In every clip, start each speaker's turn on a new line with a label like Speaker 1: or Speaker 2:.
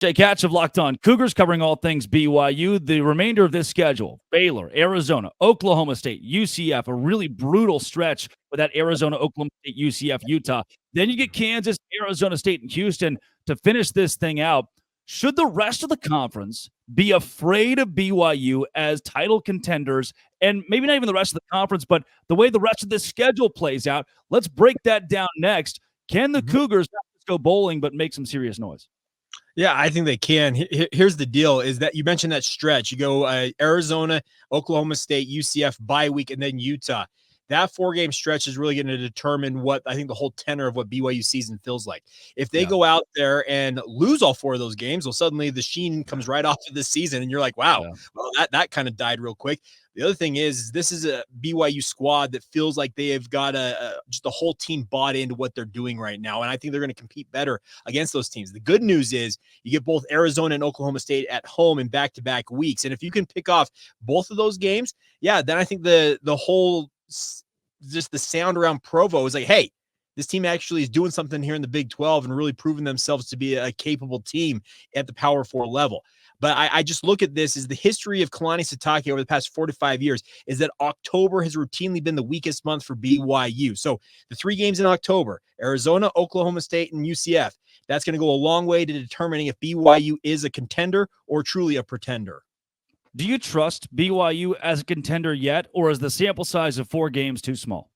Speaker 1: Jake Hatch of Locked On Cougars covering all things BYU. The remainder of this schedule: Baylor, Arizona, Oklahoma State, UCF, a really brutal stretch with that Arizona, Oklahoma State, UCF, Utah. Then you get Kansas, Arizona State, and Houston to finish this thing out. Should the rest of the conference be afraid of BYU as title contenders? And maybe not even the rest of the conference, but the way the rest of this schedule plays out. Let's break that down next. Can the Cougars not just go bowling but make some serious noise?
Speaker 2: Yeah, I think they can. Here's the deal is that you mentioned that stretch. You go Arizona, Oklahoma State, UCF, bye week, and then Utah. That 4-game stretch is really going to determine what I think the whole tenor of what BYU season feels like. If they go out there and lose all 4 of those games, well, suddenly the sheen comes right off of this season, and you're like, wow, well, that kind of died real quick. The other thing is this is a BYU squad that feels like they have got just the whole team bought into what they're doing right now, and I think they're going to compete better against those teams. The good news is you get both Arizona and Oklahoma State at home in back-to-back weeks, and if you can pick off both of those games, then I think the whole just the sound around Provo is like, hey, this team actually is doing something here in the Big 12 and really proving themselves to be a capable team at the Power 4 level. But I just look at this as the history of Kalani Sitake over the past 4 to 5 years is that October has routinely been the weakest month for BYU. So the 3 games in October, Arizona, Oklahoma State, and UCF, that's going to go a long way to determining if BYU is a contender or truly a pretender.
Speaker 1: Do you trust BYU as a contender yet, or is the sample size of 4 games too small?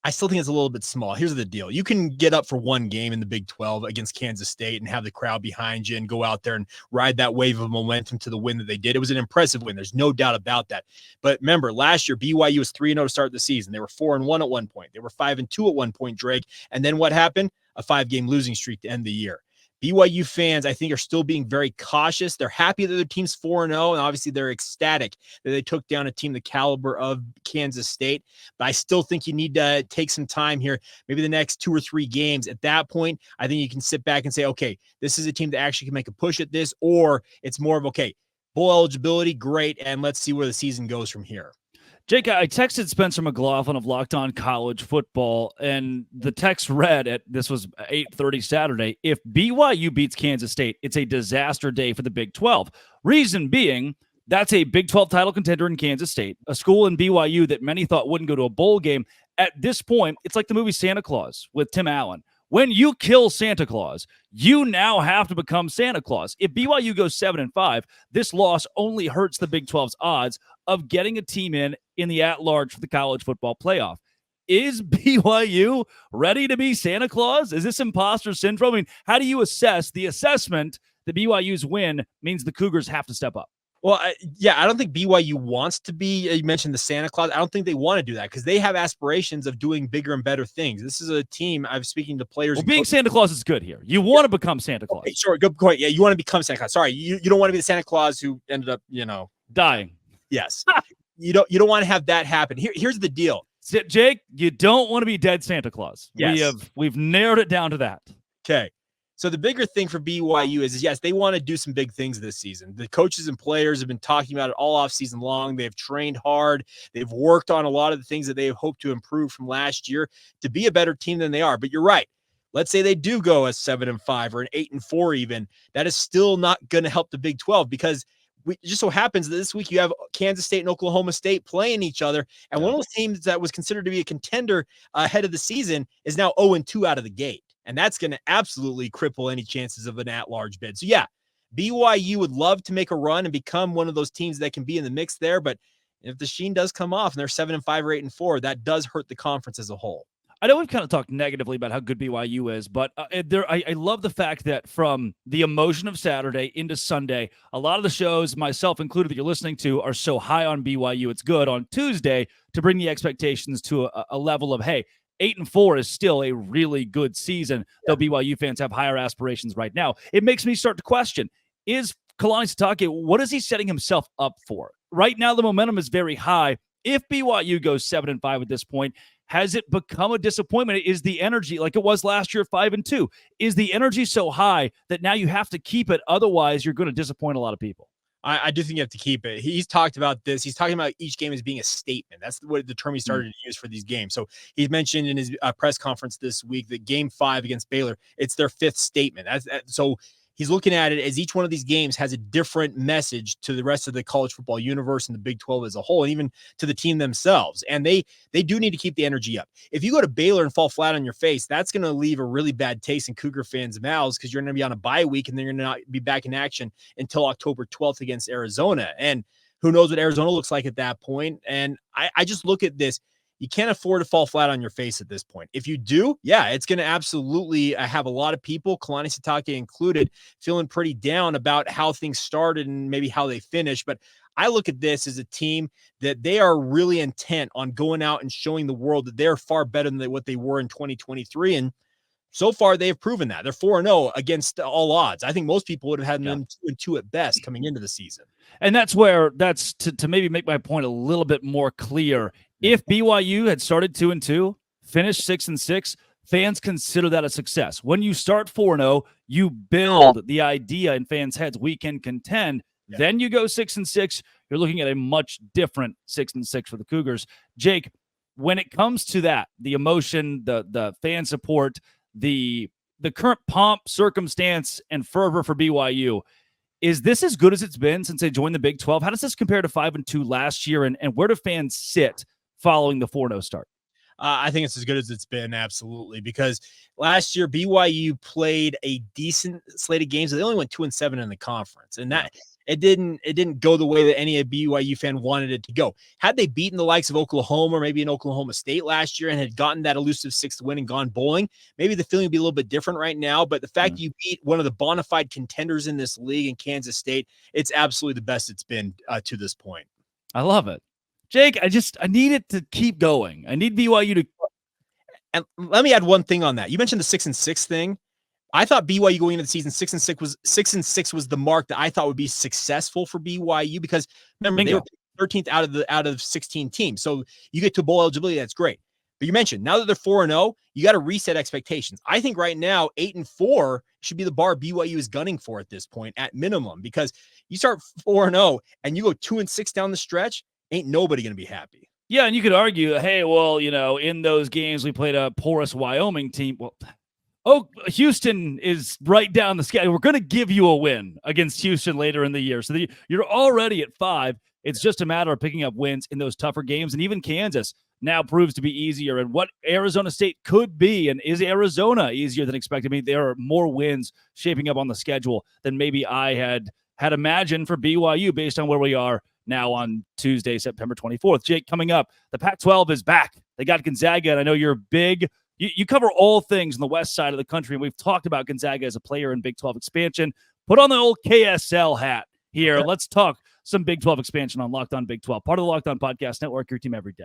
Speaker 2: I still think it's a little bit small. Here's the deal. You can get up for 1 game in the Big 12 against Kansas State and have the crowd behind you and go out there and ride that wave of momentum to the win that they did. It was an impressive win. There's no doubt about that. But remember, last year, BYU was 3-0 to start the season. They were 4-1 at one point. They were 5-2 at one point, Drake. And then what happened? A 5-game losing streak to end the year. BYU fans, I think, are still being very cautious. They're happy that their team's 4-0, and obviously they're ecstatic that they took down a team the caliber of Kansas State. But I still think you need to take some time here, maybe the next 2 or 3 games. At that point, I think you can sit back and say, okay, this is a team that actually can make a push at this, or it's more of, okay, bowl eligibility, great, and let's see where the season goes from here.
Speaker 1: Jake, I texted Spencer McLaughlin of Locked On College Football, and the text read this was 8:30 Saturday. If BYU beats Kansas State, it's a disaster day for the Big 12. Reason being, that's a Big 12 title contender in Kansas State, a school in BYU that many thought wouldn't go to a bowl game. At this point, it's like the movie Santa Claus with Tim Allen. When you kill Santa Claus, you now have to become Santa Claus. If BYU goes 7-5, this loss only hurts the Big 12's odds of getting a team in the at-large for the college football playoff. Is BYU ready to be Santa Claus? Is this imposter syndrome? I mean, how do you assess the assessment that BYU's win means the Cougars have to step up?
Speaker 2: Well, I don't think BYU wants to be, you mentioned the Santa Claus. I don't think they want to do that because they have aspirations of doing bigger and better things. This is a team, I'm speaking to players.
Speaker 1: Well, being Santa Claus is good here. You want to become Santa Claus.
Speaker 2: Okay, sure, good point. Yeah, you want to become Santa Claus. Sorry, you don't want to be the Santa Claus who ended up,
Speaker 1: dying.
Speaker 2: Yes. You don't want to have that happen. Here's the deal.
Speaker 1: Jake, you don't want to be dead Santa Claus.
Speaker 2: Yes.
Speaker 1: We've narrowed it down to that.
Speaker 2: Okay. So the bigger thing for BYU is yes, they want to do some big things this season. The coaches and players have been talking about it all off season long. They've trained hard. They've worked on a lot of the things that they hope to improve from last year to be a better team than they are. But you're right. Let's say they do go a 7-5 or an 8-4 even. That is still not going to help the Big 12 because it just so happens that this week you have Kansas State and Oklahoma State playing each other. And one of those teams that was considered to be a contender ahead of the season is now 0-2 out of the gate. And that's going to absolutely cripple any chances of an at-large bid. So, yeah, BYU would love to make a run and become one of those teams that can be in the mix there. But if the sheen does come off and they're 7-5 or 8-4, that does hurt the conference as a whole.
Speaker 1: I know we've kind of talked negatively about how good BYU is, but I love the fact that from the emotion of Saturday into Sunday, a lot of the shows, myself included, that you're listening to are so high on BYU. It's good on Tuesday to bring the expectations to a level of, hey, 8-4 is still a really good season, though BYU fans have higher aspirations right now. It makes me start to question, is Kalani Sitake, what is he setting himself up for? Right now, the momentum is very high. If BYU goes 7-5 at this point, has it become a disappointment? Is the energy, like it was last year, 5-2, is the energy so high that now you have to keep it? Otherwise, you're going to disappoint a lot of people.
Speaker 2: I do think you have to keep it. He's talked about this. He's talking about each game as being a statement. That's what the term he started to use for these games. So he's mentioned in his press conference this week that Game 5 against Baylor, it's their 5th statement. So he's looking at it as each one of these games has a different message to the rest of the college football universe and the Big 12 as a whole, and even to the team themselves. And they do need to keep the energy up. If you go to Baylor and fall flat on your face, that's going to leave a really bad taste in Cougar fans' mouths, because you're going to be on a bye week and then you're going to not be back in action until October 12th against Arizona. And who knows what Arizona looks like at that point. And I just look at this. You can't afford to fall flat on your face at this point. If you do, yeah, it's going to absolutely have a lot of people, Kalani Sitake included, feeling pretty down about how things started and maybe how they finished. But I look at this as a team that they are really intent on going out and showing the world that they're far better than what they were in 2023. And so far, they have proven that. They're 4-0 against all odds. I think most people would have had them 2-2 at best coming into the season.
Speaker 1: And that's where to maybe make my point a little bit more clear. If BYU had started 2-2, finished 6-6, fans consider that a success. When you start 4-0, you build the idea in fans' heads, we can contend. Yeah. Then you go 6-6, you're looking at a much different 6-6 for the Cougars. Jake, when it comes to that, the emotion, the fan support, the current pomp, circumstance, and fervor for BYU, is this as good as it's been since they joined the Big 12? How does this compare to 5-2 last year, and where do fans sit following the 4-0 start?
Speaker 2: I think it's as good as it's been, absolutely, because last year BYU played a decent slate of games. They only went 2-7 in the conference, and that it didn't go the way that any BYU fan wanted it to go. Had they beaten the likes of Oklahoma or maybe in Oklahoma State last year and had gotten that elusive 6th win and gone bowling, maybe the feeling would be a little bit different right now. But the fact you beat one of the bona fide contenders in this league in Kansas State, it's absolutely the best it's been to this point.
Speaker 1: I love it. Jake, I need it to keep going. I need BYU to.
Speaker 2: And let me add one thing on that. You mentioned the 6-6 thing. I thought BYU going into the season 6-6 was the mark that I thought would be successful for BYU, because remember they were 13th out of 16 teams. So you get to bowl eligibility, that's great. But you mentioned now that they're 4-0, you got to reset expectations. I think right now 8-4 should be the bar BYU is gunning for at this point at minimum, because you start 4-0 and you go 2-6 down the stretch, ain't nobody going to be happy.
Speaker 1: Yeah, and you could argue, hey, well, in those games we played a porous Wyoming team. Well, Houston is right down the schedule. We're going to give you a win against Houston later in the year. So you're already at 5. It's just a matter of picking up wins in those tougher games. And even Kansas now proves to be easier. And what Arizona State could be, and is Arizona easier than expected? I mean, there are more wins shaping up on the schedule than maybe I had imagined for BYU based on where we are now on Tuesday, September 24th. Jake, coming up, the Pac-12 is back. They got Gonzaga, and I know you're big. You cover all things on the west side of the country, and we've talked about Gonzaga as a player in Big 12 expansion. Put on the old KSL hat here. Okay. Let's talk some Big 12 expansion on Locked On Big 12, part of the Locked On Podcast Network, your team every day.